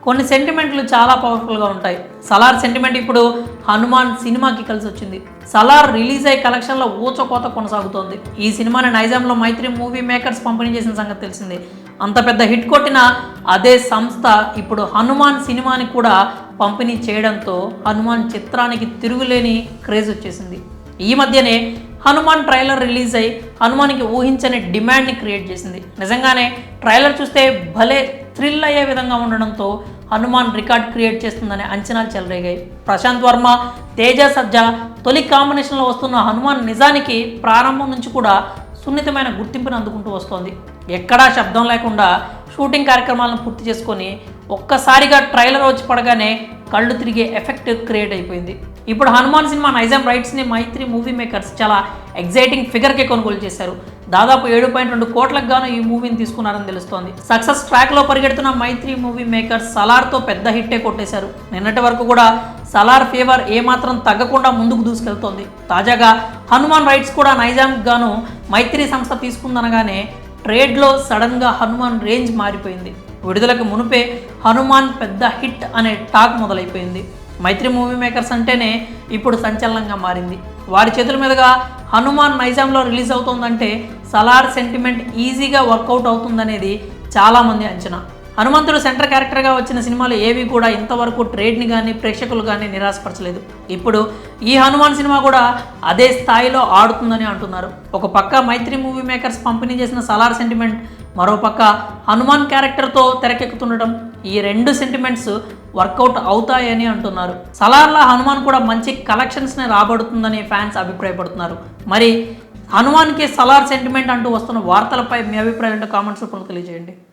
కొన్ని సెంటిమెంట్లు చాలా పవర్ఫుల్గా ఉంటాయి. సలార్ సెంటిమెంట్ ఇప్పుడు హనుమాన్ సినిమాకి కలిసి వచ్చింది. సలార్ రిలీజ్ అయ్యే కలెక్షన్లో ఊచకోత కొనసాగుతోంది. ఈ సినిమాని నైజాంలో మైత్రి మూవీ మేకర్స్ పంపిణీ చేసిన సంగతి తెలిసింది. అంత పెద్ద హిట్ కొట్టిన అదే సంస్థ ఇప్పుడు హనుమాన్ సినిమాని కూడా పంపిణీ చేయడంతో హనుమాన్ చిత్రానికి తిరుగులేని క్రేజ్ వచ్చేసింది. ఈ మధ్యనే హనుమాన్ ట్రైలర్ రిలీజ్ అయ్యి హనుమాన్కి ఊహించని డిమాండ్ని క్రియేట్ చేసింది. నిజంగానే ట్రైలర్ చూస్తే భలే థ్రిల్ అయ్యే విధంగా ఉండడంతో హనుమాన్ రికార్డ్ క్రియేట్ చేస్తుందనే అంచనాలు చెలరేగాయి. ప్రశాంత్ వర్మ, తేజ సజ్జా తొలి కాంబినేషన్లో వస్తున్న హనుమాన్ నిజానికి ప్రారంభం నుంచి కూడా సున్నితమైన గుర్తింపును అందుకుంటూ వస్తోంది. ఎక్కడా శబ్దం లేకుండా షూటింగ్ కార్యక్రమాలను పూర్తి చేసుకొని ఒక్కసారిగా ట్రైలర్ వచ్చి పడగానే కళ్ళు తిరిగే ఎఫెక్ట్ క్రియేట్ అయిపోయింది. ఇప్పుడు హనుమాన్ సినిమా నైజాం రైట్స్ని మైత్రి మూవీ మేకర్స్ చాలా ఎగ్జైటింగ్ ఫిగర్కే కొనుగోలు చేశారు. దాదాపు 7.2 కోట్లకు గాను ఈ మూవీని తీసుకున్నారని తెలుస్తోంది. సక్సెస్ ట్రాక్లో పరిగెడుతున్న మైత్రి మూవీ మేకర్స్ సలార్తో పెద్ద హిట్టే కొట్టేశారు. నిన్నటి వరకు కూడా సలార్ ఫీవర్ ఏమాత్రం తగ్గకుండా ముందుకు దూసుకెళ్తోంది. తాజాగా హనుమాన్ రైట్స్ కూడా నైజాంకి గాను మైత్రి సంస్థ తీసుకుందనగానే ట్రేడ్లో సడన్గా హనుమాన్ రేంజ్ మారిపోయింది. విడుదలకు మునుపే హనుమాన్ పెద్ద హిట్ అనే టాక్ మొదలైపోయింది. మైత్రి మూవీ మేకర్స్ అంటేనే ఇప్పుడు సంచలనంగా మారింది. వారి చేతుల మీదుగా హనుమాన్ నైజాంలో రిలీజ్ అవుతోందంటే సలార్ సెంటిమెంట్ ఈజీగా వర్కౌట్ అవుతుందనేది చాలామంది అంచనా. హనుమంతుడు సెంటర్ క్యారెక్టర్గా వచ్చిన సినిమాలు ఏవి కూడా ఇంతవరకు ట్రేడ్ని కానీ ప్రేక్షకులు కానీ నిరాశపరచలేదు. ఇప్పుడు ఈ హనుమాన్ సినిమా కూడా అదే స్థాయిలో ఆడుతుందని అంటున్నారు. ఒక పక్క మైత్రి మూవీ మేకర్స్ పంపిణీ చేసిన సలార్ సెంటిమెంట్, మరోపక్క హనుమాన్ క్యారెక్టర్తో తెరకెక్కుతుండటం, ఈ రెండు సెంటిమెంట్స్ వర్కౌట్ అవుతాయని అంటున్నారు. సలార్లా హనుమాన్ కూడా మంచి కలెక్షన్స్ని రాబడుతుందని ఫ్యాన్స్ అభిప్రాయపడుతున్నారు. మరి హనుమాన్కి సలార్ సెంటిమెంట్ అంటూ వస్తున్న వార్తలపై మీ అభిప్రాయం కామెంట్స్ రూపంలో తెలియజేయండి.